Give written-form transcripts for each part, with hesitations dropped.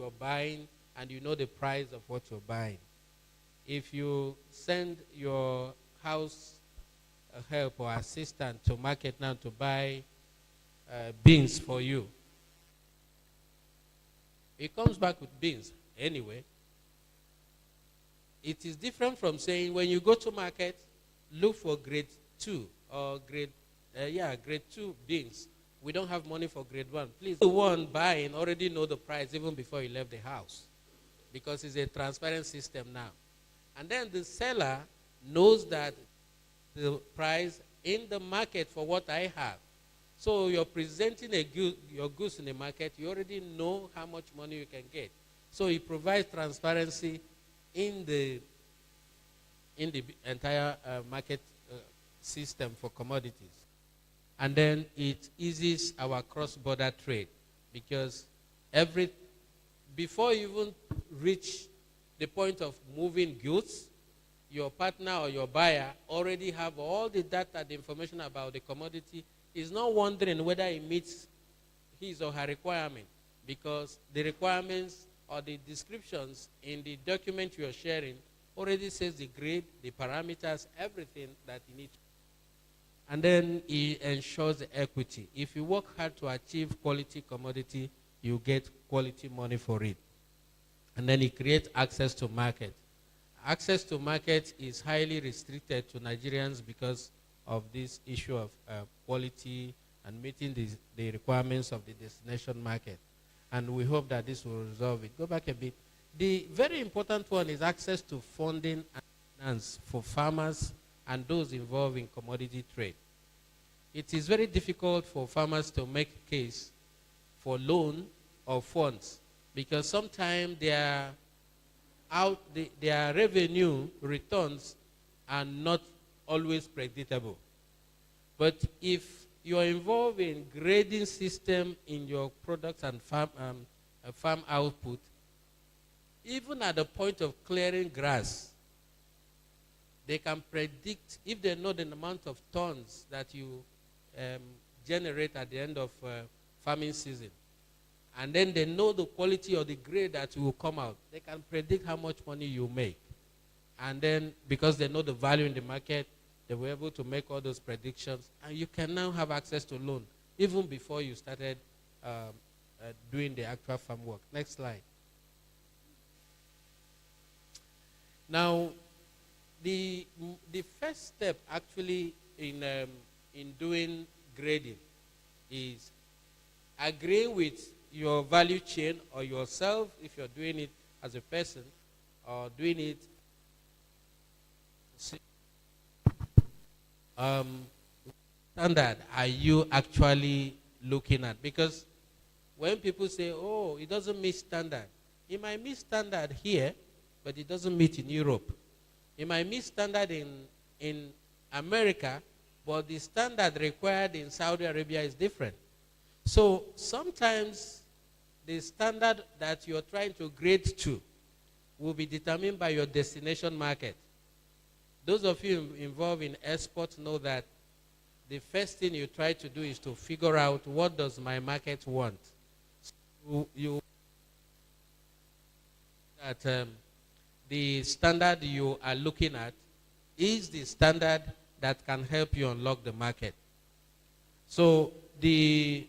you're buying and you know the price of what you're buying. If you send your house help or assistant to market now to buy beans for you, it comes back with beans anyway. It is different from saying when you go to market, look for grade 2 or grade 2 beans. We don't have money for grade 1. Please, the one buying already know the price even before you left the house, because it's a transparent system now. And then the seller knows that the price in the market for what I have. So you're presenting your goods in the market, you already know how much money you can get. So it provides transparency in the entire market system for commodities. And then it eases our cross-border trade, because before you even reach the point of moving goods, your partner or your buyer already have all the data, the information about the commodity. Is not wondering whether it meets his or her requirement, because the requirements or the descriptions in the document you are sharing already says the grade, the parameters, everything that you need. And then it ensures the equity. If you work hard to achieve quality commodity, you get quality money for it. And then it creates access to market. Access to market is highly restricted to Nigerians because of this issue of quality and meeting the requirements of the destination market. And we hope that this will resolve it. Go back a bit. The very important one is access to funding and finance for farmers and those involved in commodity trade. It is very difficult for farmers to make a case for loan or funds, because sometimes their revenue returns are not always predictable. But if you are involved in grading system in your products and farm output, even at the point of clearing grass, they can predict, if they know the amount of tons that you generate at the end of farming season, and then they know the quality or the grade that will come out, they can predict how much money you make. And then, because they know the value in the market, they were able to make all those predictions, and you can now have access to loan, even before you started doing the actual farm work. Next slide. Now, the first step actually in doing grading is agreeing with your value chain or yourself, if you're doing it as a person, or doing it standard are you actually looking at? Because when people say, oh, it doesn't meet standard, it might meet standard here, but it doesn't meet in Europe. It might meet standard in America, but the standard required in Saudi Arabia is different. So sometimes the standard that you're trying to grade to will be determined by your destination market. Those of you involved in export know that the first thing you try to do is to figure out, what does my market want? So you that the standard you are looking at is the standard that can help you unlock the market. So the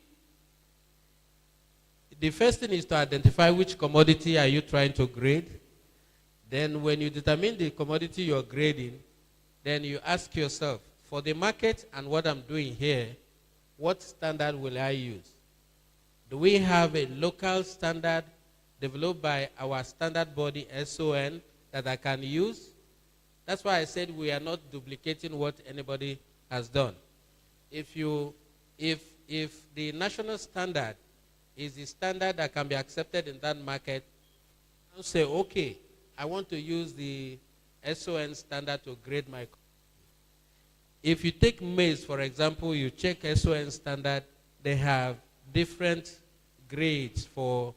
first thing is to identify which commodity are you trying to grade. Then when you determine the commodity you're grading, then you ask yourself, for the market and what I'm doing here, what standard will I use? Do we have a local standard developed by our standard body, SON, that I can use? That's why I said we are not duplicating what anybody has done. If the national standard is the standard that can be accepted in that market, I'll say, okay, I want to use the SON standard to grade my. If you take maize, for example, you check SON standard, they have different grades for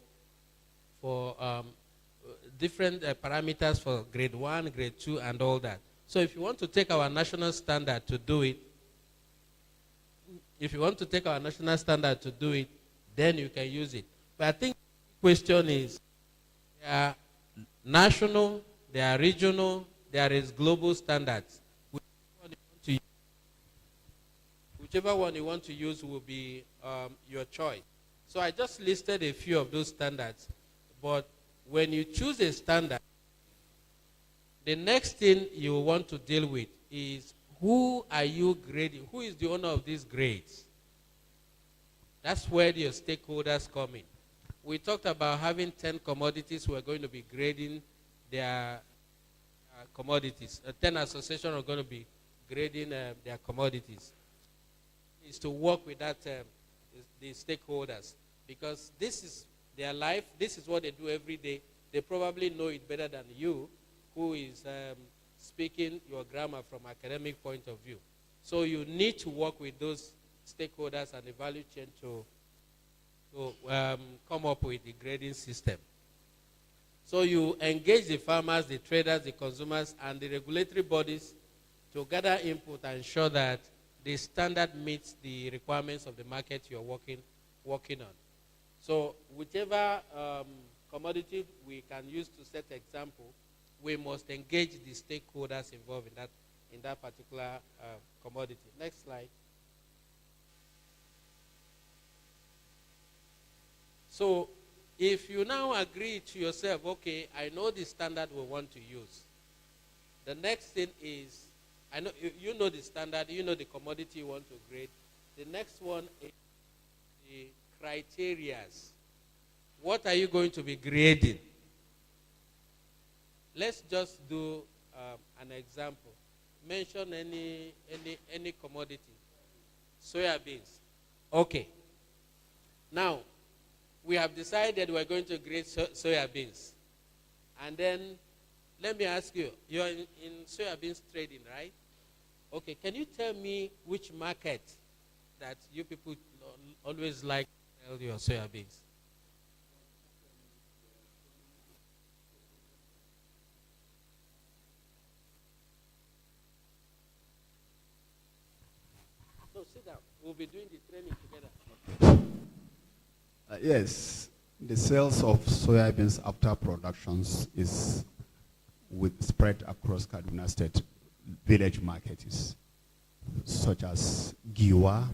different parameters for grade 1, grade 2, and all that. So if you want to take our national standard to do it, then you can use it. But I think the question is, There are national, there are regional, there is global standards. Whichever one you want to use will be your choice. So I just listed a few of those standards. But when you choose a standard, the next thing you want to deal with is who are you grading? Who is the owner of these grades? That's where your stakeholders come in. We talked about having 10 commodities who are going to be grading their commodities. 10 associations are going to be grading their commodities. Is to work with that the stakeholders, because this is their life. This is what they do every day. They probably know it better than you, who is speaking your grammar from academic point of view. So you need to work with those stakeholders and the value chain to come up with the grading system. So you engage the farmers, the traders, the consumers, and the regulatory bodies to gather input and ensure that the standard meets the requirements of the market you're working on. So whichever commodity we can use to set example, we must engage the stakeholders involved in that particular commodity. Next slide. So if you now agree to yourself, okay, I know the standard we want to use. The next thing is, I know you know the standard, you know the commodity you want to grade. The next one is the criterias. What are you going to be grading? Let's just do an example. Mention any commodity. Soya beans. Okay. Now, we have decided we're going to grade soya beans. And then, let me ask you, you're in soya beans trading, right? Okay, can you tell me which market that you people always like to sell your soya beans? So sit down. We'll be doing the training together. Yes, the sales of soybeans after productions is spread across Kaduna State village markets, such as Giwa,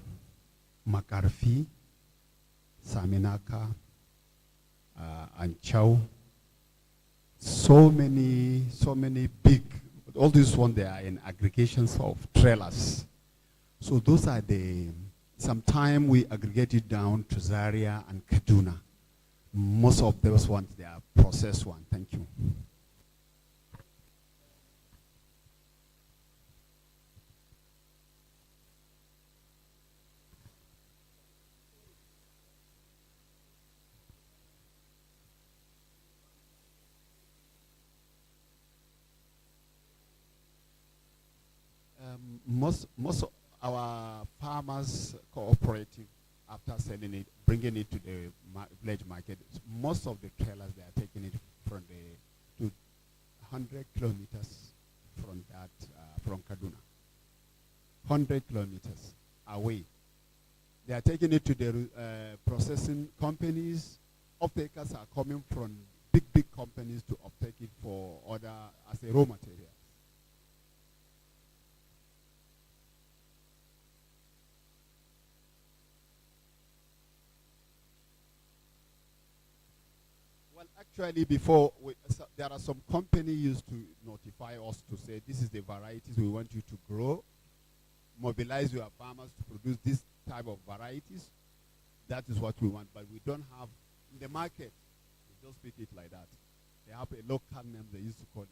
Makarfi, Saminaka, and Chow. So many big, all these ones, they are in aggregations of trailers. So those are sometime we aggregate it down to Zaria and Kaduna. Most of those ones, they are processed one. Thank you. Most of our farmers cooperative, after selling it, bringing it to the village market, most of the trailers, they are taking it from to 100 kilometers from from Kaduna. 100 kilometers away. They are taking it to the processing companies. Off-takers are coming from big companies to uptake it for order as a raw material. Well, actually, before, there are some companies used to notify us to say, this is the varieties we want you to grow. Mobilize your farmers to produce this type of varieties. That is what we want. But we don't have, in the market, we don't speak it like that. They have a local name they used to call it.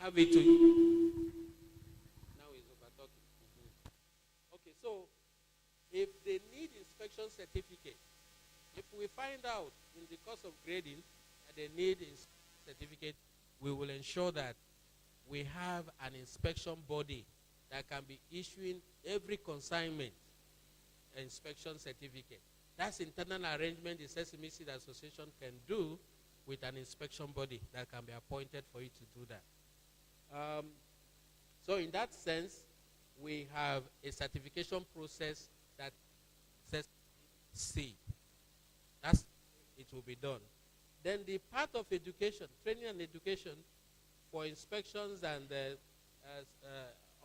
have it to. Now he's over talking. Okay, so if they need inspection certificate, if we find out in the course of grading that they need inspection certificate, we will ensure that we have an inspection body that can be issuing every consignment inspection certificate. That's internal arrangement the Sesame Seed Association can do with an inspection body that can be appointed for you to do that. So in that sense, we have a certification process that says seed. That's it will be done. Then the part of education, training and education for inspections and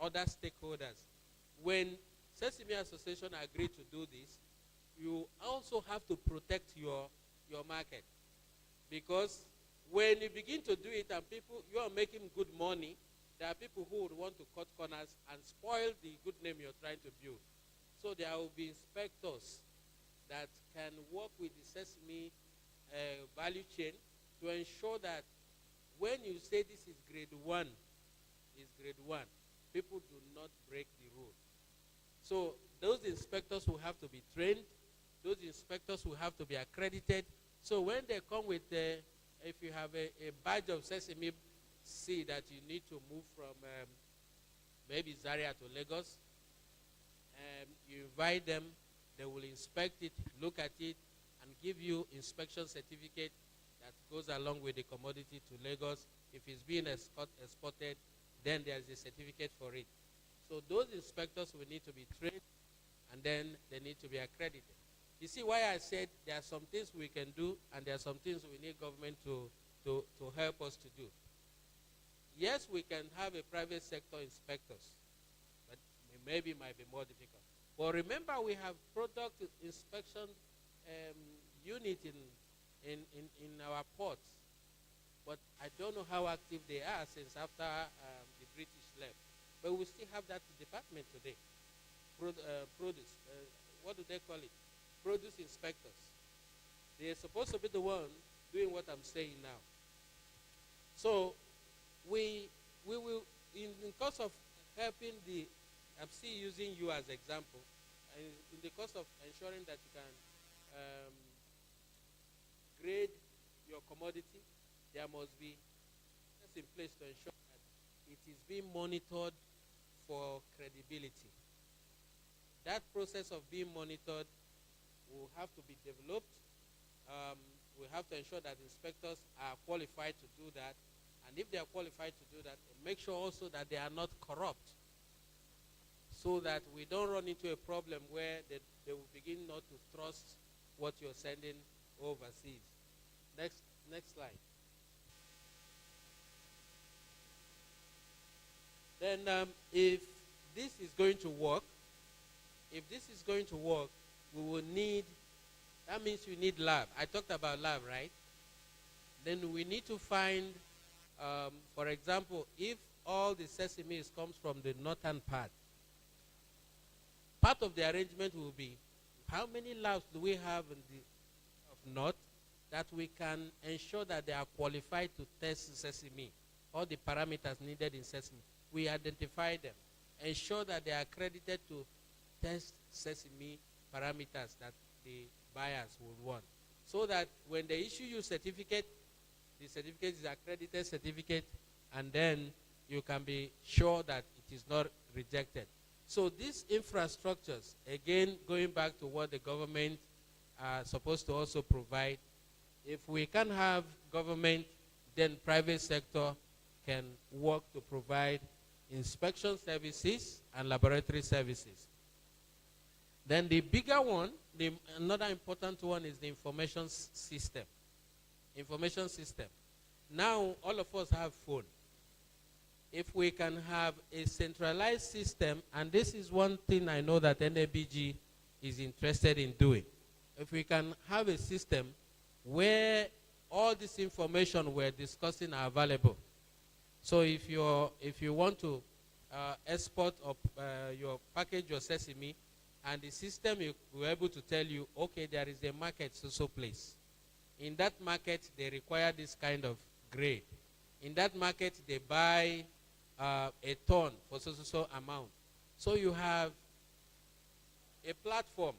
other stakeholders. When Sesame Association agreed to do this, you also have to protect your market. Because when you begin to do it and you are making good money, there are people who would want to cut corners and spoil the good name you're trying to build. So there will be inspectors that can work with the Sesame value chain to ensure that when you say this is grade 1, people do not break the rule. So those inspectors will have to be trained. Those inspectors will have to be accredited. So when they come with if you have a badge of Sesame seed that you need to move from maybe Zaria to Lagos, you invite them, they will inspect it, look at it, and give you inspection certificate that goes along with the commodity to Lagos. If it's being exported, then there's a certificate for it. So those inspectors will need to be trained, and then they need to be accredited. You see why I said there are some things we can do, and there are some things we need government to help us to do. Yes, we can have a private sector inspectors, but maybe it might be more difficult. But remember, we have product inspection unit in our ports, but I don't know how active they are since after the British left. But we still have that department today. Produce, what do they call it? Produce inspectors. They're supposed to be the one doing what I'm saying now. So we will, in the course of helping I'm still using you as example, in the course of ensuring that you can grade your commodity, there must be things in place to ensure that it is being monitored for credibility. That process of being monitored will have to be developed. We have to ensure that inspectors are qualified to do that. And if they are qualified to do that, make sure also that they are not corrupt, so that we don't run into a problem where they will begin not to trust what you're sending overseas. Next slide. Then if this is going to work, we will need, that means we need lab. I talked about lab, right? Then we need to find, for example, if all the sesame comes from the northern part of the arrangement will be how many labs do we have in the north that we can ensure that they are qualified to test sesame, all the parameters needed in sesame. We identify them, ensure that they are accredited to test sesame parameters that the buyers would want. So that when they issue you certificate, the certificate is accredited certificate, and then you can be sure that it is not rejected. So these infrastructures, again, going back to what the government are supposed to also provide, if we can have government, then private sector can work to provide inspection services and laboratory services. Then the bigger one, another important one is the information system. Information system. Now, all of us have phone. If we can have a centralized system, and this is one thing I know that NABG is interested in doing. If we can have a system where all this information we're discussing are available. So if you want to export your package, your sesame, and the system will be able to tell you, okay, there is a market so place. In that market, they require this kind of grade. In that market, they buy a ton for so amount. So you have a platform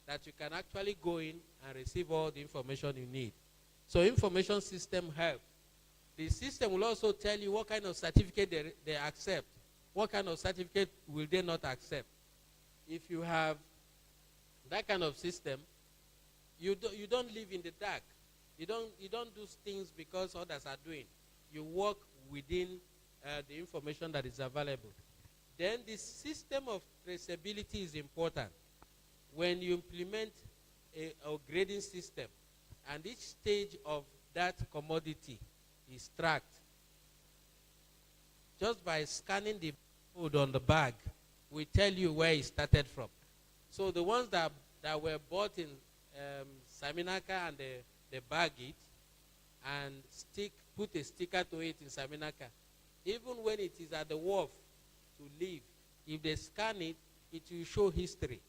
that you can actually go in and receive all the information you need. So information system helps. The system will also tell you what kind of certificate they accept. What kind of certificate will they not accept? If you have that kind of system, you don't live in the dark. You don't do things because others are doing. You work within the information that is available. Then the system of traceability is important. When you implement a grading system, and each stage of that commodity is tracked, just by scanning the code on the bag, we tell you where it started from. So the ones that were bought in Saminaka and they bag it and put a sticker to it in Saminaka, even when it is at the wharf to leave, if they scan it, it will show history.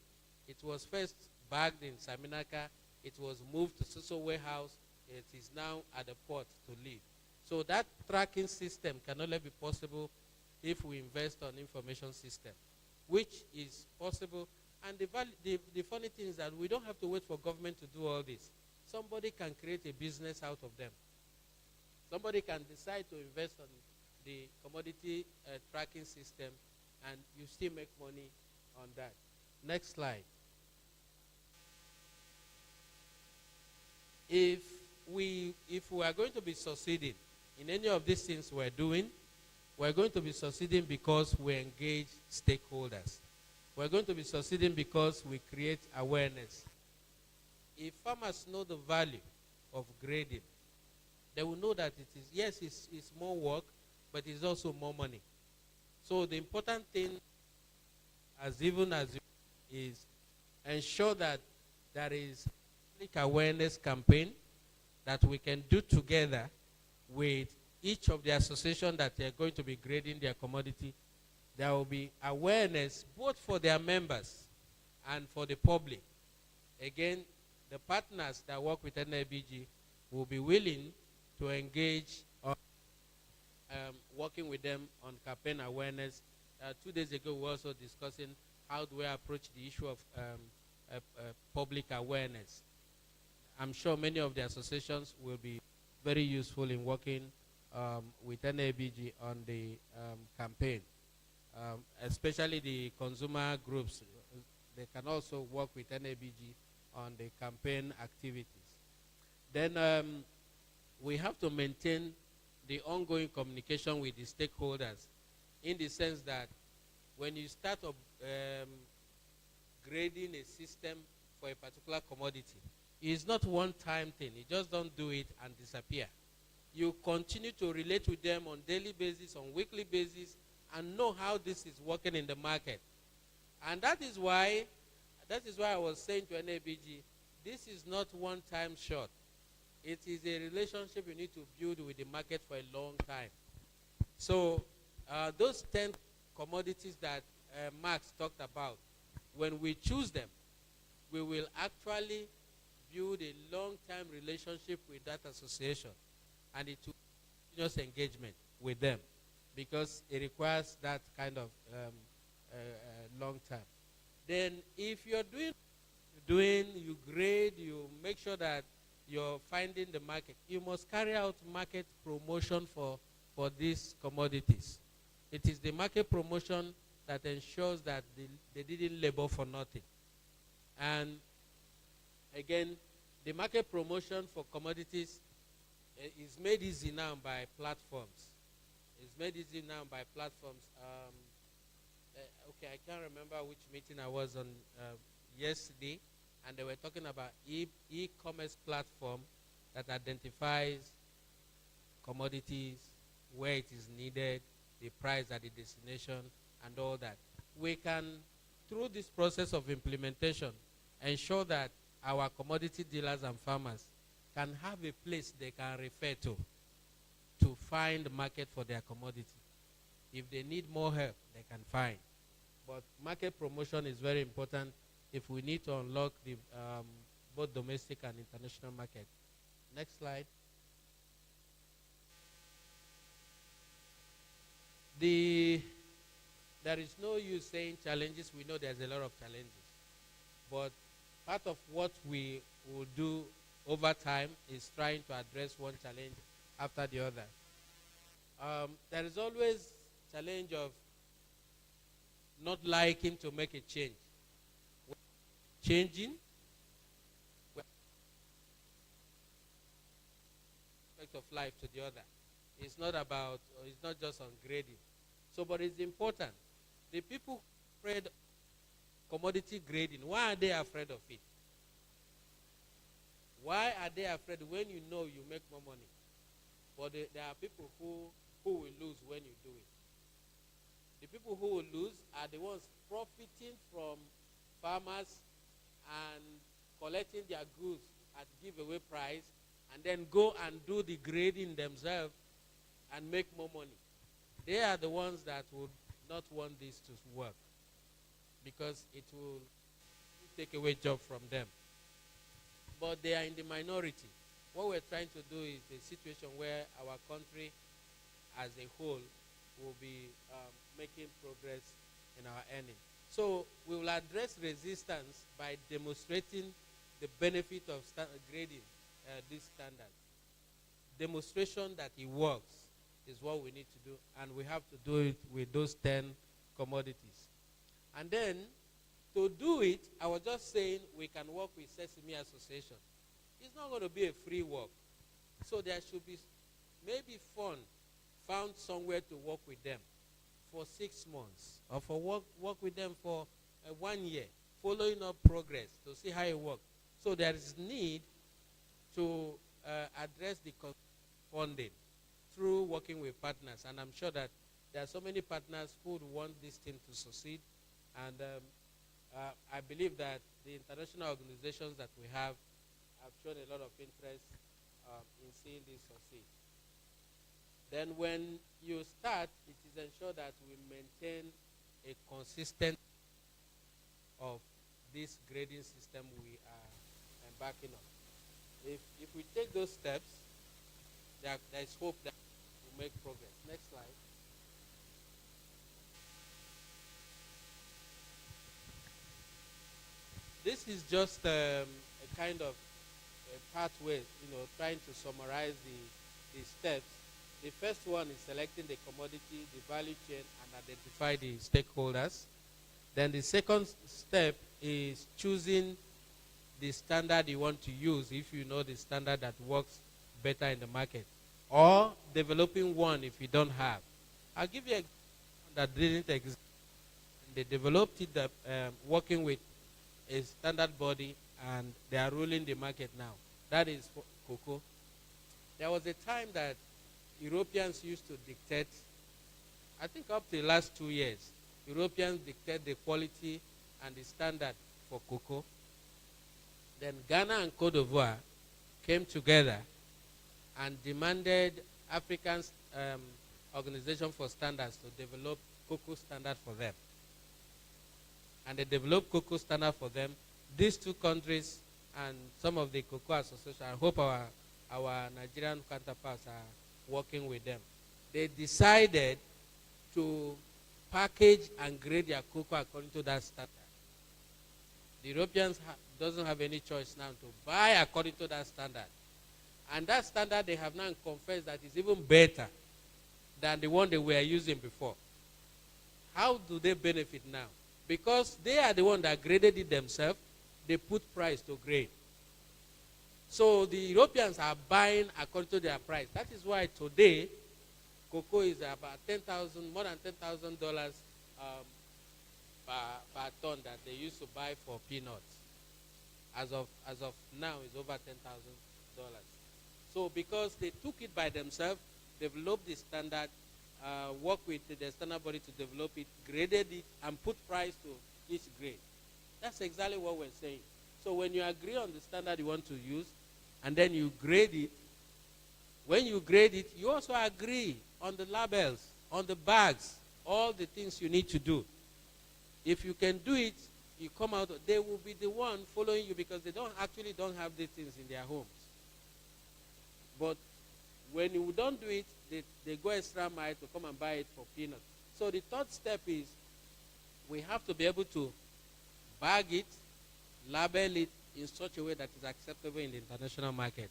It was first bagged in Saminaka, it was moved to Soso warehouse, it is now at the port to leave. So that tracking system can only be possible if we invest on information system, which is possible. And the funny thing is that we don't have to wait for government to do all this. Somebody can create a business out of them. Somebody can decide to invest on the commodity tracking system, and you still make money on that. Next slide. If we are going to be succeeding in any of these things we're doing, we're going to be succeeding because we engage stakeholders. We're going to be succeeding because we create awareness. If farmers know the value of grading, they will know that it is, yes, it's more work, but it's also more money. So the important thing, is ensure that there is public awareness campaign that we can do together with each of the associations that they are going to be grading their commodity. There will be awareness both for their members and for the public. Again, the partners that work with NABG will be willing to engage on working with them on campaign awareness. 2 days ago, we were also discussing how do we approach the issue of public awareness. I'm sure many of the associations will be very useful in working with NABG on the campaign, especially the consumer groups. They can also work with NABG on the campaign activities. Then we have to maintain the ongoing communication with the stakeholders, in the sense that when you start grading a system for a particular commodity, it's not one-time thing. You just don't do it and disappear. You continue to relate with them on daily basis, on weekly basis, and know how this is working in the market. And that is why I was saying to NABG, this is not one-time shot. It is a relationship you need to build with the market for a long time. So those 10 commodities that Max talked about, when we choose them, we will actually build a long-term relationship with that association, and it will be continuous engagement with them, because it requires that kind of long-term. Then if you're you grade, you make sure that you're finding the market, you must carry out market promotion for these commodities. It is the market promotion that ensures that they didn't labor for nothing. And again, the market promotion for commodities is made easy now by platforms. It's made easy now by platforms. Okay, I can't remember which meeting I was on yesterday, and they were talking about e-commerce platform that identifies commodities, where it is needed, the price at the destination, and all that. We can, through this process of implementation, ensure that our commodity dealers and farmers can have a place they can refer to find market for their commodity. If they need more help, they can find. But market promotion is very important if we need to unlock the both domestic and international market. Next slide. There is no use saying challenges. We know there's a lot of challenges. But part of what we will do over time is trying to address one challenge after the other. There is always challenge of not liking to make a change. Changing aspect of life to the other. It's not about, or it's not just on grading. So, but it's important. The people afraid of commodity grading, why are they afraid of it? Why are they afraid when you know you make more money? But there are people who will lose when you do it. The people who will lose are the ones profiting from farmers and collecting their goods at giveaway price and then go and do the grading themselves and make more money. They are the ones that would not want this to work because it will take away job from them. But they are in the minority. What we're trying to do is a situation where our country as a whole will be making progress in our earning. So we will address resistance by demonstrating the benefit of grading these standards. Demonstration that it works is what we need to do, and we have to do it with those 10 commodities. And then, to do it, I was just saying we can work with Sesame Association. It's not going to be a free work. So there should be maybe fund found somewhere to work with them for 6 months, or for work with them for 1 year, following up progress to see how it works. So there is need to address the funding through working with partners. And I'm sure that there are so many partners who would want this thing to succeed. And I believe that the international organizations that we have shown a lot of interest in seeing this succeed. Then when you start, it is ensured that we maintain a consistent of this grading system we are embarking on. If we take those steps, there is hope that we'll make progress. Next slide. This is just a kind of a pathway, trying to summarize the steps. The first one is selecting the commodity, the value chain, and identify the stakeholders. Then the second step is choosing the standard you want to use if you know the standard that works better in the market, or developing one if you don't have. I'll give you a that didn't exist. They developed it working with a standard body, and they are ruling the market now. That is cocoa. There was a time that Europeans used to dictate, I think up to the last 2 years, Europeans dictate the quality and the standard for cocoa. Then Ghana and Cote d'Ivoire came together and demanded African Organization for Standards to develop cocoa standard for them. And they developed cocoa standard for them. These two countries and some of the cocoa associations, I hope our Nigerian counterparts are working with them. They decided to package and grade their cocoa according to that standard. The Europeans doesn't have any choice now to buy according to that standard. And that standard they have now confessed that is even better than the one they were using before. How do they benefit now? Because they are the one that graded it themselves, they put price to grade. So the Europeans are buying according to their price. That is why today, cocoa is about more than $10,000 per ton that they used to buy for peanuts. As of now, it's over $10,000. So because they took it by themselves, developed the standard, worked with the standard body to develop it, graded it, and put price to each grade. That's exactly what we're saying. So when you agree on the standard you want to use, and then you grade it, when you grade it, you also agree on the labels, on the bags, all the things you need to do. If you can do it, you come out, they will be the one following you because they don't have these things in their homes. But when you don't do it, they go extra mile to come and buy it for peanuts. So the third step is we have to be able to bag it, label it in such a way that is acceptable in the international market.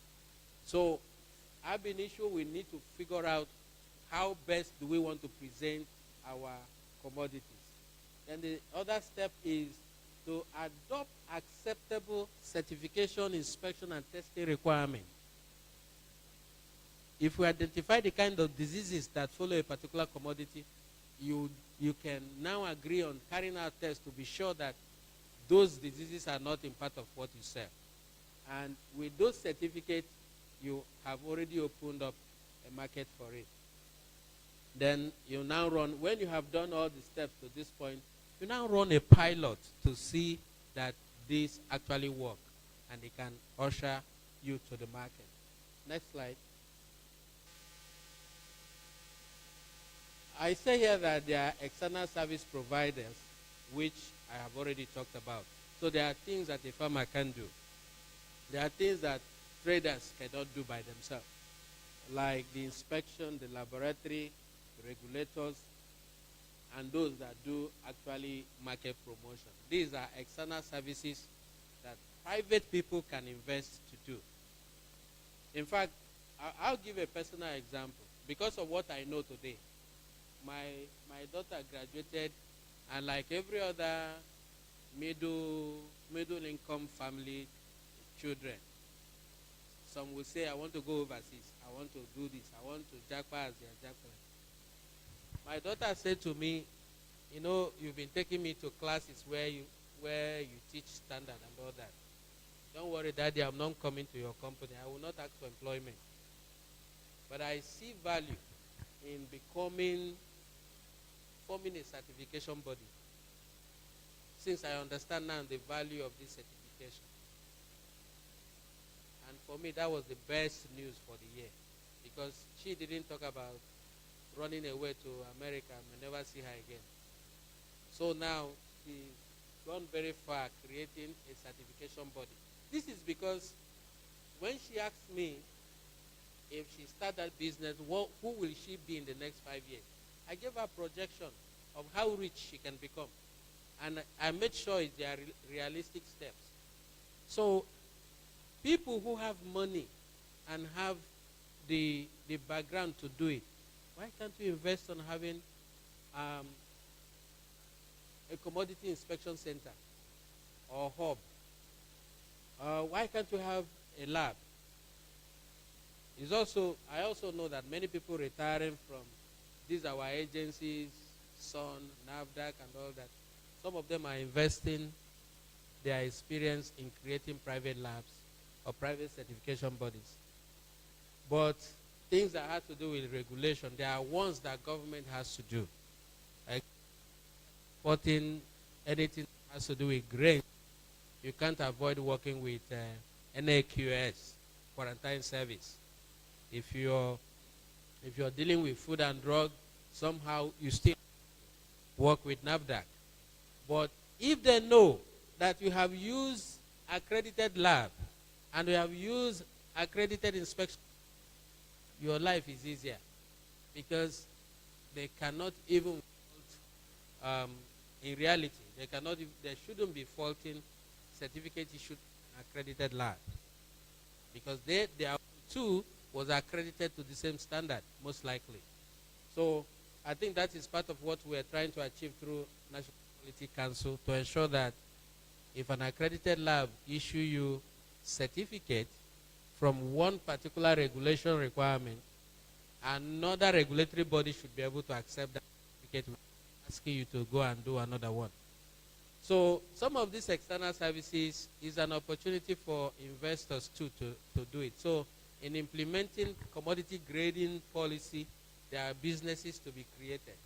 So ab initio, we need to figure out how best do we want to present our commodities. And the other step is to adopt acceptable certification, inspection, and testing requirements. If we identify the kind of diseases that follow a particular commodity, you can now agree on carrying out tests to be sure that those diseases are not in part of what you sell. And with those certificates, you have already opened up a market for it. Then you now run, when you have done all the steps to this point, you now run a pilot to see that this actually works and they can usher you to the market. Next slide. I say here that there are external service providers, which I have already talked about. So there are things that a farmer can do. There are things that traders cannot do by themselves, like the inspection, the laboratory, the regulators, and those that do actually market promotion. These are external services that private people can invest to do. In fact, I'll give a personal example. Because of what I know today, my daughter graduated, and like every other middle income family children, some will say, I want to go overseas, I want to do this, I want to jackpot as their jackpot. My daughter said to me, you know, you've been taking me to classes where you teach standard and all that. Don't worry, Daddy, I'm not coming to your company. I will not ask for employment. But I see value in forming a certification body, since I understand now the value of this certification. And for me, that was the best news for the year, because she didn't talk about running away to America and may never see her again. So now she's gone very far creating a certification body. This is because when she asked me if she started that business, who will she be in the next 5 years? I gave her a projection of how rich she can become. And I made sure they are realistic steps. So people who have money and have the background to do it, why can't you invest on having a commodity inspection center or hub? Why can't you have a lab? I also know that many people retiring from these our agencies, SON, NABG, and all that. Some of them are investing their experience in creating private labs or private certification bodies. But things that have to do with regulation, there are ones that government has to do. Like putting anything that has to do with grain, you can't avoid working with NABG, quarantine service. If you're dealing with food and drug, somehow you still work with NABG. But if they know that you have used accredited lab and you have used accredited inspection, your life is easier, because they cannot even in reality, they shouldn't be faulting certificate issued accredited lab, because their too was accredited to the same standard, most likely. So I think that is part of what we are trying to achieve through National Quality Council, to ensure that if an accredited lab issue you certificate from one particular regulation requirement, another regulatory body should be able to accept that certificate without asking you to go and do another one. So some of these external services is an opportunity for investors too to do it. So in implementing commodity grading policy, there are businesses to be created.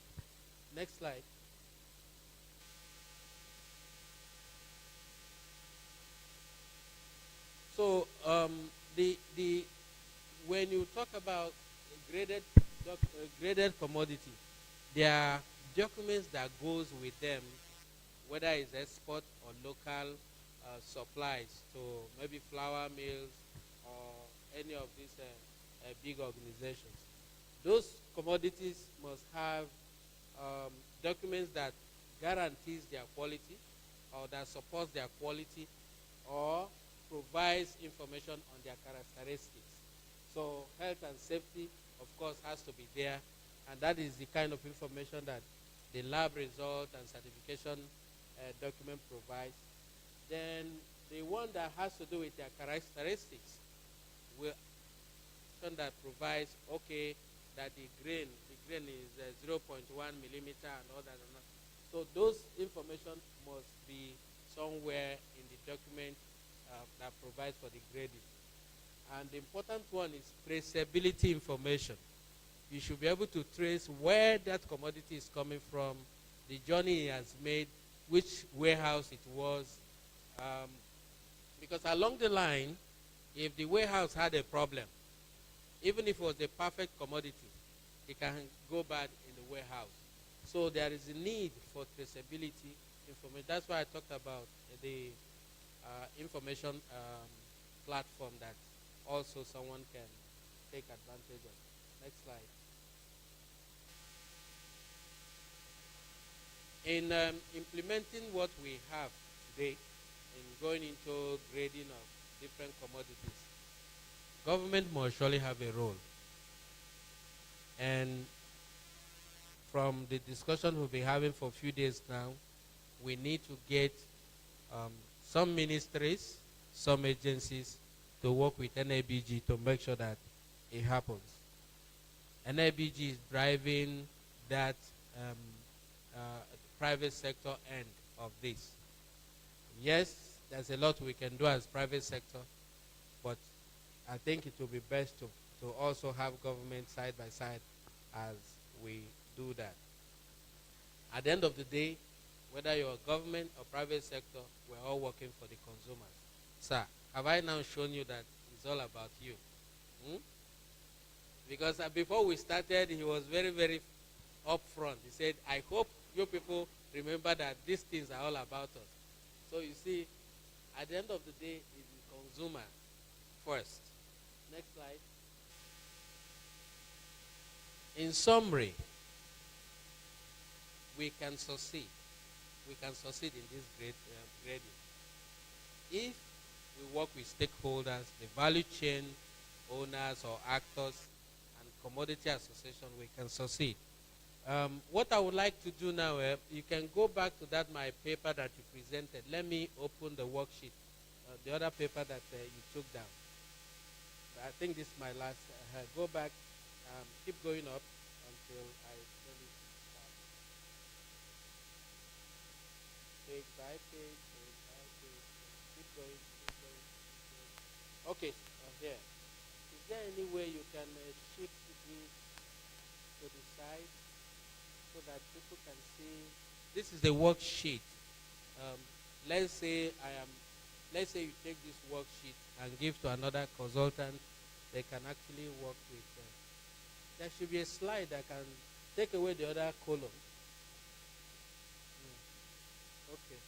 Next slide. So when you talk about graded commodity, there are documents that goes with them, whether it's export or local supplies to maybe flour mills or any of these big organizations. Those commodities must have documents that guarantees their quality or that supports their quality or provides information on their characteristics. So health and safety, of course, has to be there, and that is the kind of information that the lab result and certification document provides. Then the one that has to do with their characteristics will that provides, okay, that the grain is 0.1 millimeter and all that. So those information must be somewhere in the document that provides for the grading. And the important one is traceability information. You should be able to trace where that commodity is coming from, the journey it has made, which warehouse it was. Because along the line, if the warehouse had a problem, even if it was a perfect commodity, it can go bad in the warehouse. So there is a need for traceability information. That's why I talked about the information platform that also someone can take advantage of. Next slide. In implementing what we have today, in going into grading of different commodities, government must surely have a role. And from the discussion we'll be having for a few days now, we need to get some ministries, some agencies to work with NABG to make sure that it happens. NABG is driving that private sector end of this. Yes, there's a lot we can do as private sector, but I think it will be best to also have government side by side as we do that. At the end of the day, whether you're government or private sector, we're all working for the consumers. Sir, have I now shown you that it's all about you? Because before we started, he was very, very upfront. He said, I hope you people remember that these things are all about us. So you see, at the end of the day, it's the consumer first. Next slide. In summary, we can succeed. We can succeed in this grading if we work with stakeholders, the value chain owners or actors, and commodity association. We can succeed. What I would like to do now, you can go back to that my paper that you presented. Let me open the worksheet, the other paper that you took down. I think this is my last. Go back, keep going up until I tell you to stop. Page by page, page by page. Keep going, keep going, keep going. Okay, here. Is there any way you can shift this to the side so that people can see? This is the worksheet. Let's say you take this worksheet and give to another consultant. They can actually work with. There should be a slide that can take away the other column. Okay.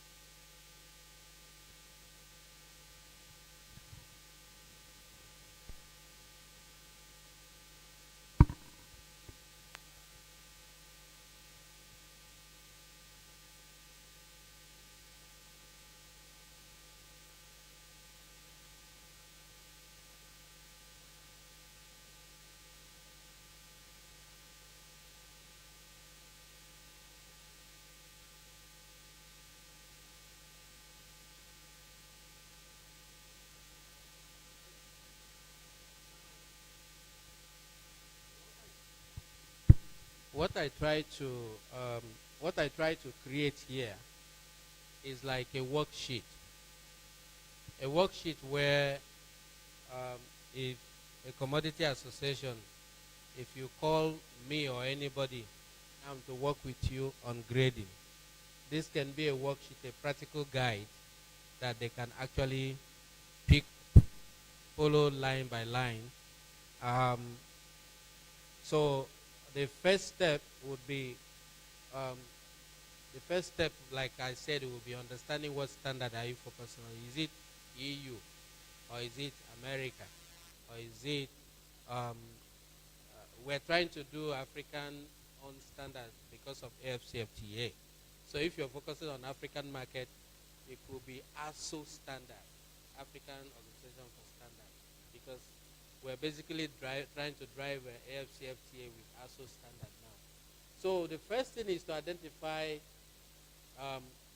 What I try to create here is like a worksheet. A worksheet where if a commodity association, if you call me or anybody to work with you on grading, this can be a worksheet, a practical guide that they can actually follow line by line. So the first step would be, like I said, it will be understanding what standard are you focusing on. Is it EU, or is it America, or is it we're trying to do African-owned standards because of AFCFTA. So if you're focusing on African market, it could be ASO standard, African Organization for Standard, because we're basically trying to drive AFCFTA with ASO standard now. So the first thing is to identify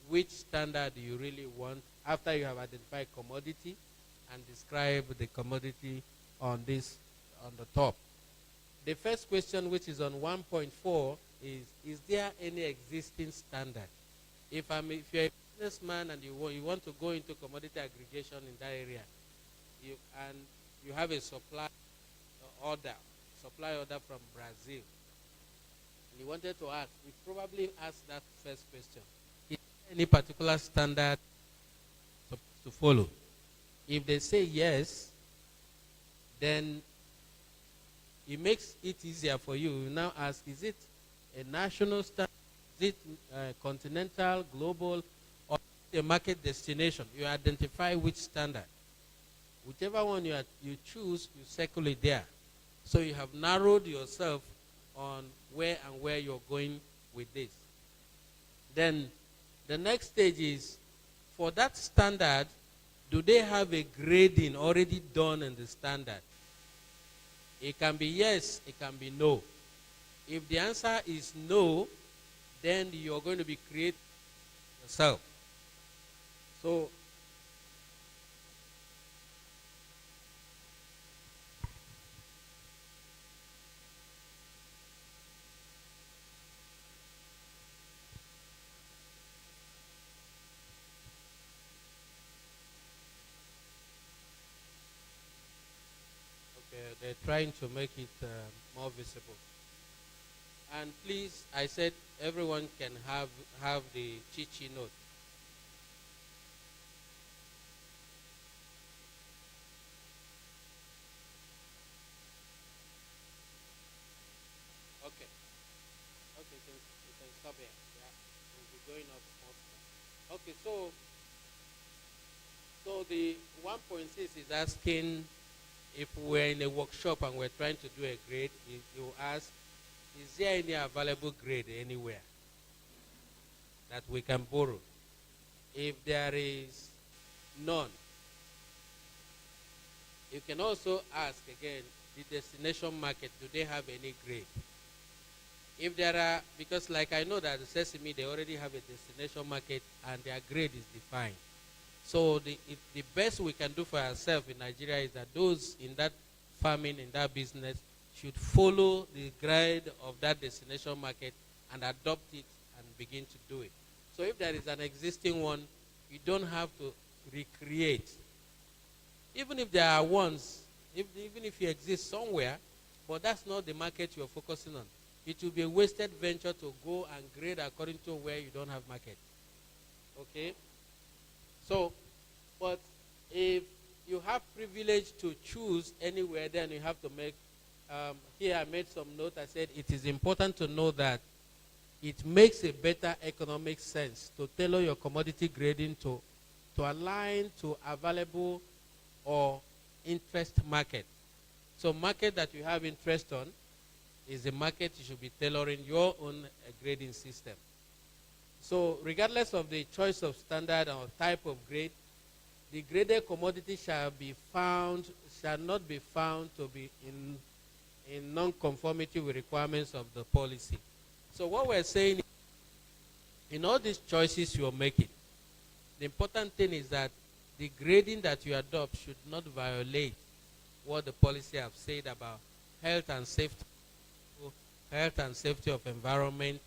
which standard you really want after you have identified commodity and describe the commodity on the top. The first question, which is on 1.4, is there any existing standard? If you're a businessman and you want to go into commodity aggregation in that area, and you have a supply order from Brazil, and you wanted to ask, you probably ask that first question. Is there any particular standard to follow? If they say yes, then it makes it easier for you. You now ask, is it a national standard? Is it continental, global, or a market destination? You identify which standard. Whichever one you choose, you circle it there. So you have narrowed yourself on where you're going with this. Then the next stage is, for that standard, do they have a grading already done in the standard? It can be yes, it can be no. If the answer is no, then you're going to be creating yourself. So they're trying to make it more visible. And please, I said everyone can have the cheat sheet note. Okay. Okay, you can stop here. Yeah, we'll be going up more. Okay, so the 1.6 is asking, if we're in a workshop and we're trying to do a grade, you ask, is there any available grade anywhere that we can borrow? If there is none, you can also ask again, the destination market, do they have any grade? If there are, because like I know that the Sesame, they already have a destination market and their grade is defined. So the best we can do for ourselves in Nigeria is that those in that farming, in that business, should follow the grade of that destination market and adopt it and begin to do it. So if there is an existing one, you don't have to recreate. Even if there are ones, even if you exist somewhere, but that's not the market you're focusing on, it will be a wasted venture to go and grade according to where you don't have market. Okay? So, but if you have privilege to choose anywhere, then you have to make, here I made some note. I said it is important to know that it makes a better economic sense to tailor your commodity grading to align to available or interest market. So market that you have interest on is the market you should be tailoring your own grading system. So regardless of the choice of standard or type of grade, the graded commodity shall not be found to be in non-conformity with requirements of the policy. So what we're saying is, in all these choices you're making, the important thing is that the grading that you adopt should not violate what the policy have said about health and safety of environment.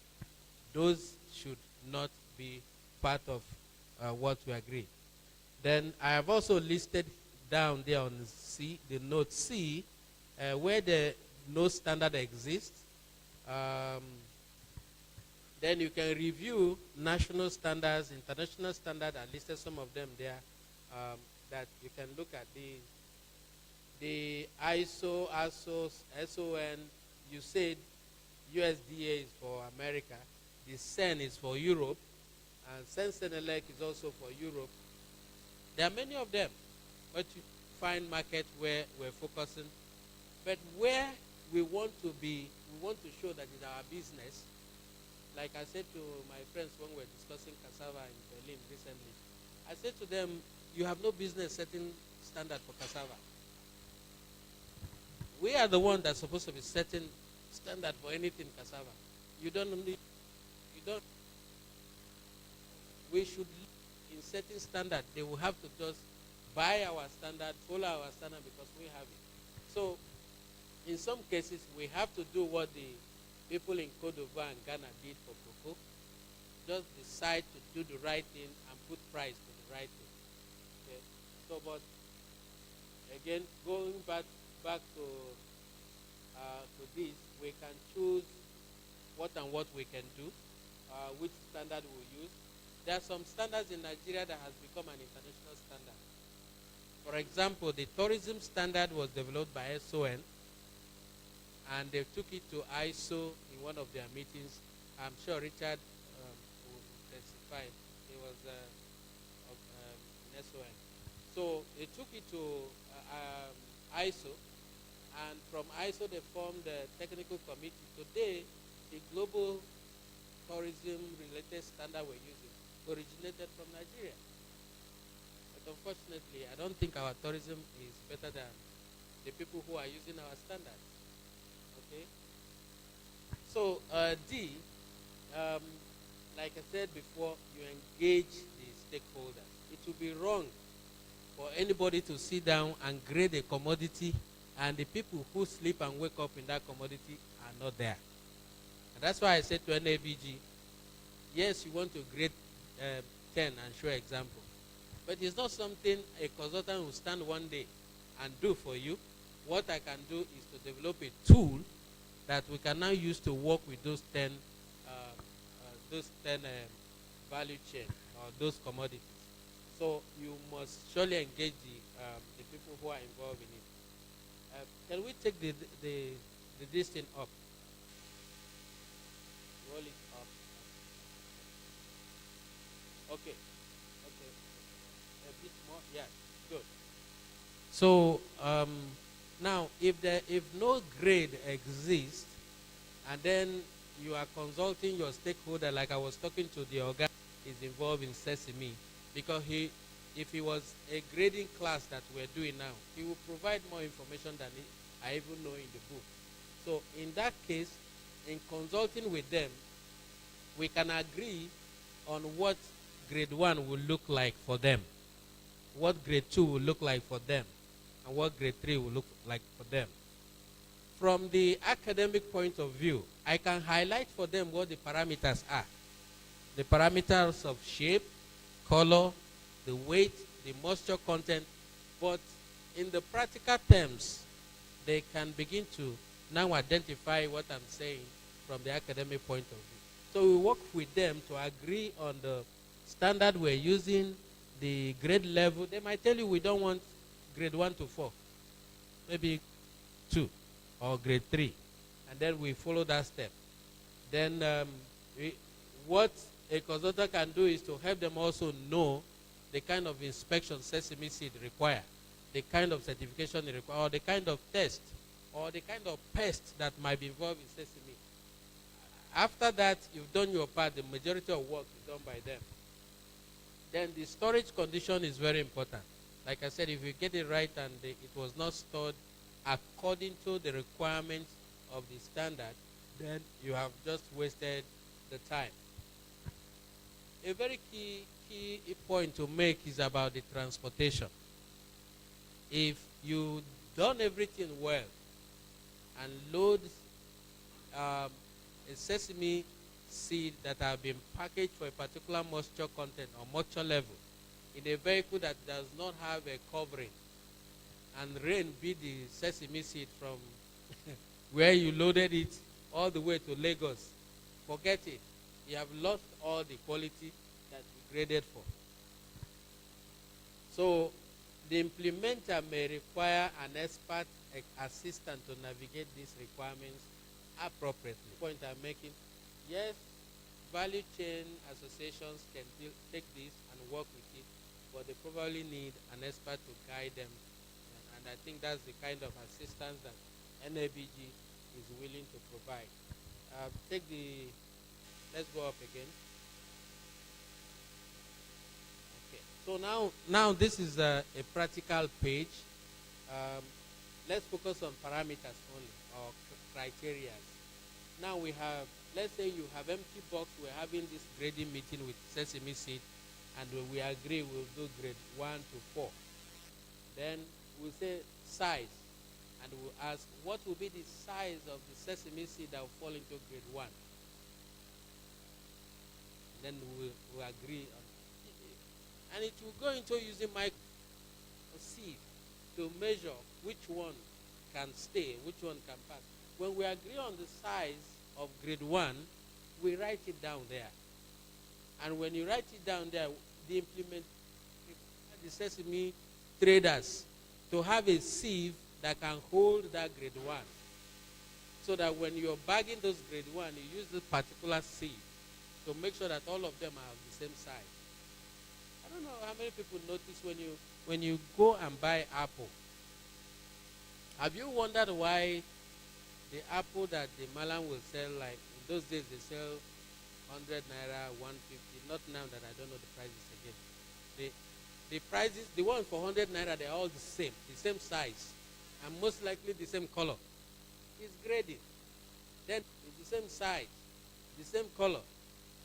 Those should not be part of what we agree. Then I have also listed down there on C, the note C, where the no standard exists. Then you can review national standards, international standards. I listed some of them there that you can look at. The ISO, ASOS, SON, you said USDA is for America. The CEN is for Europe. And CEN-CENELEC is also for Europe. There are many of them, but you find markets where we're focusing But where we want to show that it's our business, like I said to my friends when we were discussing cassava in Berlin recently, I said to them, you have no business setting standard for cassava. We are the one that's supposed to be setting standard for anything cassava. You don't. We should, in setting standard, they will have to just buy our standard, follow our standard because we have it. So, in some cases, we have to do what the people in Cote d'Ivoire and Ghana did for cocoa. Just decide to do the right thing and put price to the right thing. Okay. So, but again, going back to this, we can choose what we can do, which standard we'll use. There are some standards in Nigeria that has become an international standard. For example, the tourism standard was developed by SON, and they took it to ISO in one of their meetings. I'm sure Richard will testify. He was in SON. So they took it to ISO, and from ISO they formed a technical committee. Today, the global tourism-related standard we're using originated from Nigeria. But unfortunately, I don't think our tourism is better than the people who are using our standards. Okay? So, D, like I said before, you engage the stakeholders. It would be wrong for anybody to sit down and grade a commodity and the people who sleep and wake up in that commodity are not there. And that's why I said to NABG, yes, you want to grade 10 and show example. But it's not something a consultant will stand one day and do for you. What I can do is to develop a tool that we can now use to work with those 10 value chain or those commodities. So you must surely engage the people who are involved in it. Can we take this thing up? Roll it up. Okay. A bit more. Yeah. Good. So now, if no grade exists, and then you are consulting your stakeholder, like I was talking to the organ is involved in Sesame, because if he was a grading class that we're doing now, he will provide more information than I even know in the book. So in that case, in consulting with them, we can agree on what grade 1 will look like for them, what grade 2 will look like for them, and what grade 3 will look like for them. From the academic point of view, I can highlight for them what the parameters are. The parameters of shape, color, the weight, the moisture content, but in the practical terms, they can begin to now identify what I'm saying from the academic point of view. So we work with them to agree on the standard we're using, the grade level. They might tell you we don't want grade 1 to 4, maybe 2 or grade 3, and then we follow that step. Then what a consultant can do is to help them also know the kind of inspection sesame seed require, the kind of certification it requires, or the kind of test, or the kind of pest that might be involved in sesame. After that, you've done your part. The majority of work is done by them. Then the storage condition is very important. Like I said, if you get it right and it was not stored according to the requirements of the standard, then you have just wasted the time. A very key point to make is about the transportation. If you done everything well and load a sesame seed that have been packaged for a particular moisture content or moisture level in a vehicle that does not have a covering, and rain beat the sesame seed from where you loaded it all the way to Lagos, forget it. You have lost all the quality that you graded for. So the implementer may require an expert assistant to navigate these requirements appropriately. The point I'm making, yes, value chain associations can take this and work with it, but they probably need an expert to guide them. And I think that's the kind of assistance that NABG is willing to provide. Let's go up again. Okay. So now this is a practical page. Let's focus on parameters only, or criteria. Now we have, let's say you have empty box, we're having this grading meeting with sesame seed, and we agree we'll do grade 1 to 4. Then we'll say size, and we'll ask what will be the size of the sesame seed that will fall into grade 1. Then we'll agree on it. And it will go into using micro sieve to measure which one can stay, which one can pass. When we agree on the size of grade 1, we write it down there. And when you write it down there, the the sesame traders to have a sieve that can hold that grade 1. So that when you're bagging those grade 1, you use this particular sieve to make sure that all of them are of the same size. I don't know how many people notice when you go and buy apple. Have you wondered why the apple that the Malam will sell, like in those days they sell 100 naira, 150, not now that I don't know the prices again. The prices, the ones for 100 naira, they're all the same size, and most likely the same color. It's graded. Then it's the same size, the same color.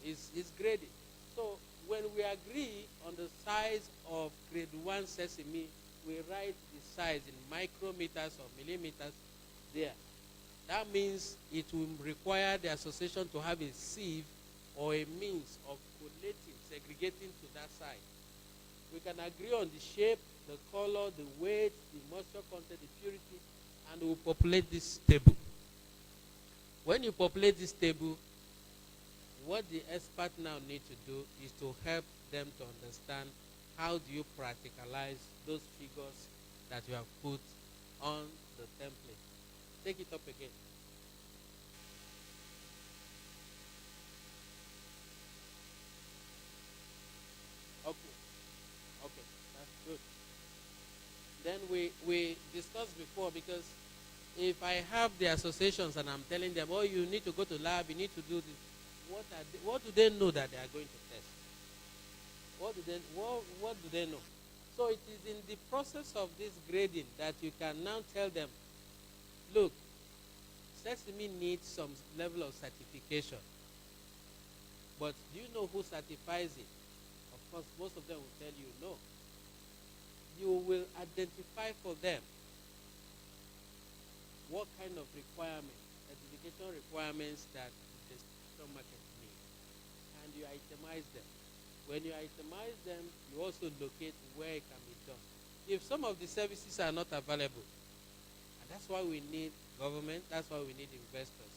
It's graded. So when we agree on the size of grade 1 sesame, we write the size in micrometers or millimeters there. That means it will require the association to have a sieve or a means of collating, segregating to that size. We can agree on the shape, the color, the weight, the moisture content, the purity, and we'll populate this table. When you populate this table, what the expert now need to do is to help them to understand how do you practicalize those figures that you have put on the template. Take it up again. Okay, that's good. Then we discussed before, because if I have the associations and I'm telling them, oh, you need to go to lab, you need to do this, what do they know that they are going to test? What do they know? So it is in the process of this grading that you can now tell them, look, sesame needs some level of certification. But do you know who certifies it? Of course, most of them will tell you no. You will identify for them what kind of requirements, certification requirements that the stock market needs. And you itemize them. When you itemize them, you also locate where it can be done. If some of the services are not available, and that's why we need government, that's why we need investors.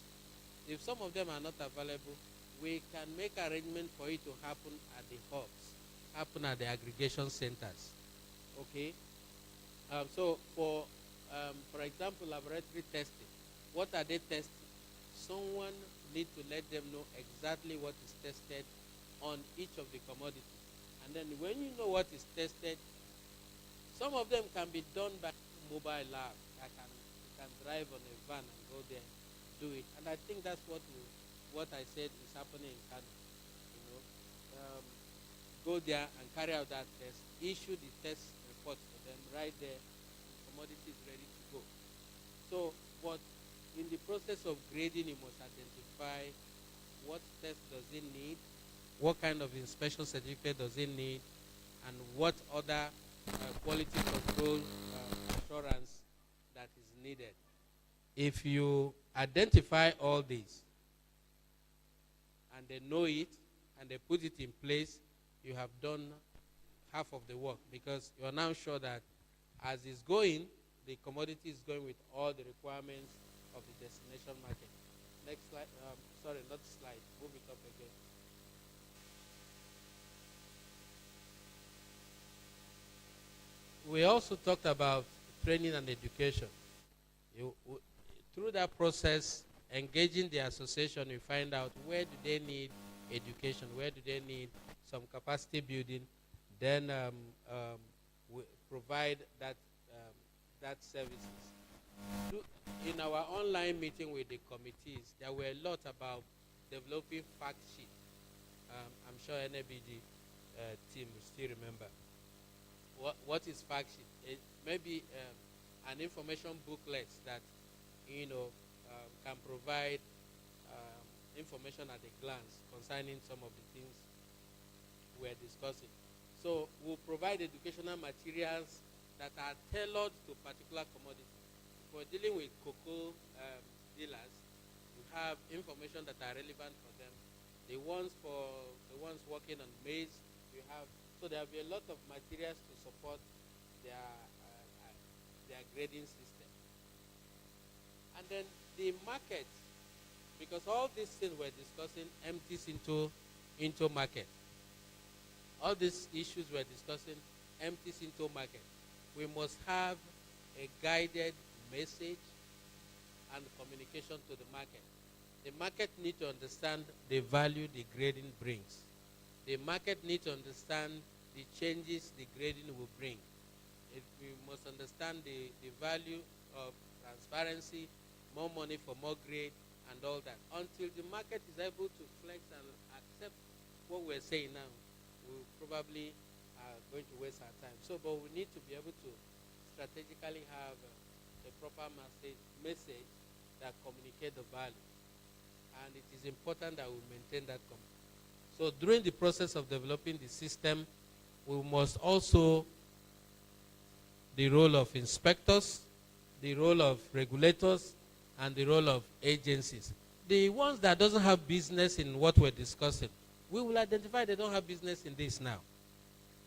If some of them are not available, we can make arrangement for it to happen at the hubs, happen at the aggregation centers. Okay? So for example, laboratory testing, what are they testing? Someone need to let them know exactly what is tested on each of the commodities. And then when you know what is tested, some of them can be done by mobile lab. You can drive on a van and go there, do it. And I think that's what I said is happening in Kano. Go there and carry out that test, issue the test report for them right there, the commodity is ready to go. So, but in the process of grading, you must identify what test does it need, what kind of inspection certificate does it need, and what other quality control assurance that is needed. If you identify all these and they know it and they put it in place, you have done half of the work, because you are now sure that as it's going, the commodity is going with all the requirements of the destination market. Next slide. Sorry, not slide. Move it up again. We also talked about training and education. Through that process, engaging the association, you find out where do they need education, where do they need some capacity building, then we provide that services. In our online meeting with the committees, there were a lot about developing fact sheet. I'm sure NABG team will still remember. What is fact sheet? It may be an information booklet that can provide information at a glance concerning some of the things we're discussing. So we'll provide educational materials that are tailored to particular commodities. If we're dealing with cocoa dealers, you have information that are relevant for them. The ones working on maize, you have. So there'll be a lot of materials to support their grading system. And then the market, because all these things we're discussing empties into market. All these issues we're discussing empties into market. We must have a guided message and communication to the market. The market needs to understand the value the grading brings. The market needs to understand the changes the grading will bring. We must understand the value of transparency, more money for more grade, and all that. Until the market is able to flex and accept what we're saying now, we probably are going to waste our time. But we need to be able to strategically have a proper message that communicates the value. And it is important that we maintain that commitment. So during the process of developing the system, we must also the role of inspectors, the role of regulators, and the role of agencies. The ones that doesn't have business in what we're discussing, we will identify they don't have business in this now.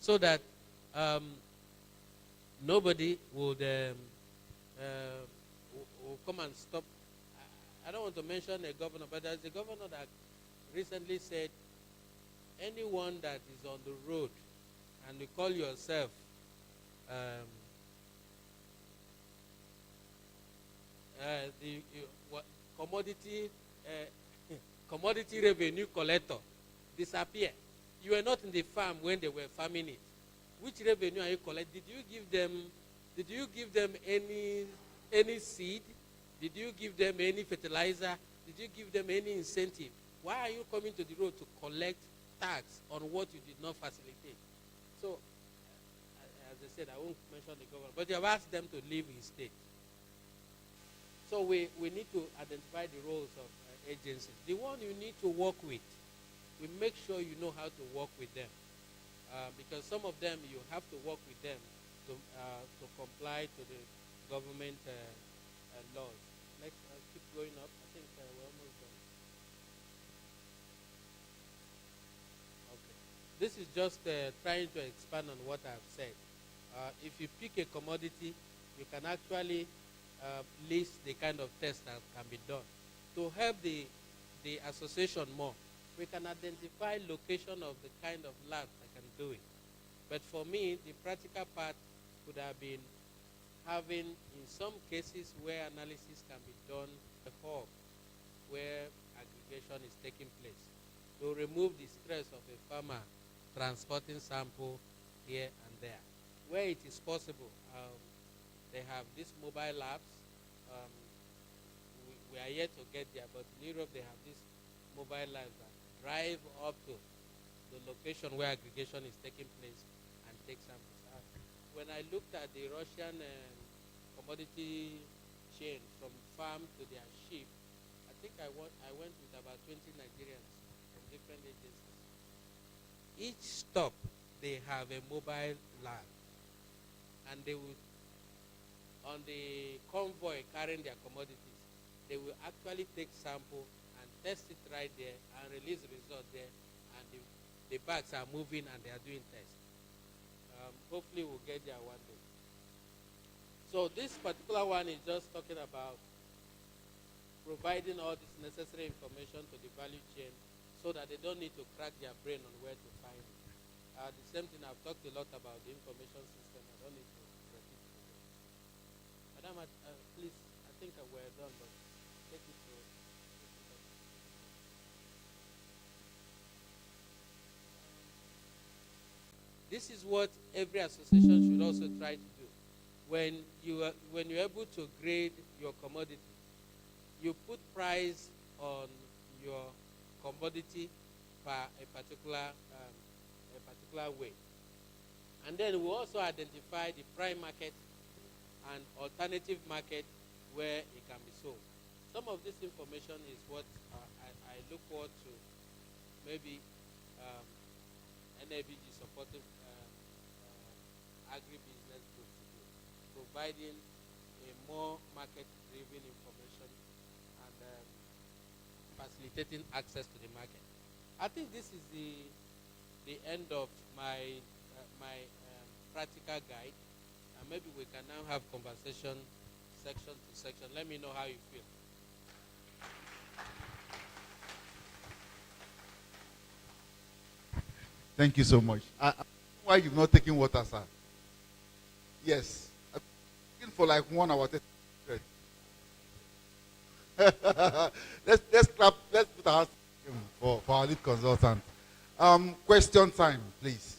So that nobody would come and stop. I don't want to mention a governor, but there's a governor that recently said, anyone that is on the road and you call yourself commodity revenue collector, disappear. You were not in the farm when they were farming it. Which revenue are you collecting? Did you give them any seed? Did you give them any fertilizer? Did you give them any incentive? Why are you coming to the road to collect tax on what you did not facilitate? So, as I said, I won't mention the government, but you have asked them to leave his state. So we need to identify the roles of agencies. The one you need to work with, we make sure you know how to work with them. Because some of them, you have to work with them to comply to the government laws. Next, keep going up. I think we're almost done. Okay. This is just trying to expand on what I've said. If you pick a commodity, you can actually list the kind of tests that can be done. To help the association more, we can identify location of the kind of lab that can do it. But for me, the practical part could have been having, in some cases where analysis can be done, a hub where aggregation is taking place to remove the stress of a farmer transporting sample here and there. Where it is possible, they have these mobile labs. We are yet to get there, but in Europe they have these mobile labs that drive up to the location where aggregation is taking place and take samples. When I looked at the Russian commodity chain from farm to their ship, I think I went with about 20 Nigerians from different agencies. Each stop, they have a mobile lab. And they would, on the convoy carrying their commodities, they will actually take sample and test it right there and release the result there. And the bags are moving and they are doing tests. Hopefully we'll get there one day. So this particular one is just talking about providing all this necessary information to the value chain so that they don't need to crack their brain on where to find it. The same thing, I've talked a lot about the information system. I don't need to repeat it again. Madam, please, I think we're done, but take it to. This is what every association should also try to do. when you're able to grade your commodity, you put price on your commodity per a particular way. And then we also identify the prime market and alternative market where it can be sold. Some of this information is what I look forward to maybe NABG supporting agribusiness group to do, providing a more market-driven information and facilitating access to the market. I think this is the end of my practical guide, and maybe we can now have conversation section to section. Let me know how you feel. Thank you so much. Why you've not taken water, sir? Yes. I've been for like 1 hour. Let's clap. Let's put our hands for our lead consultant. Question time, please.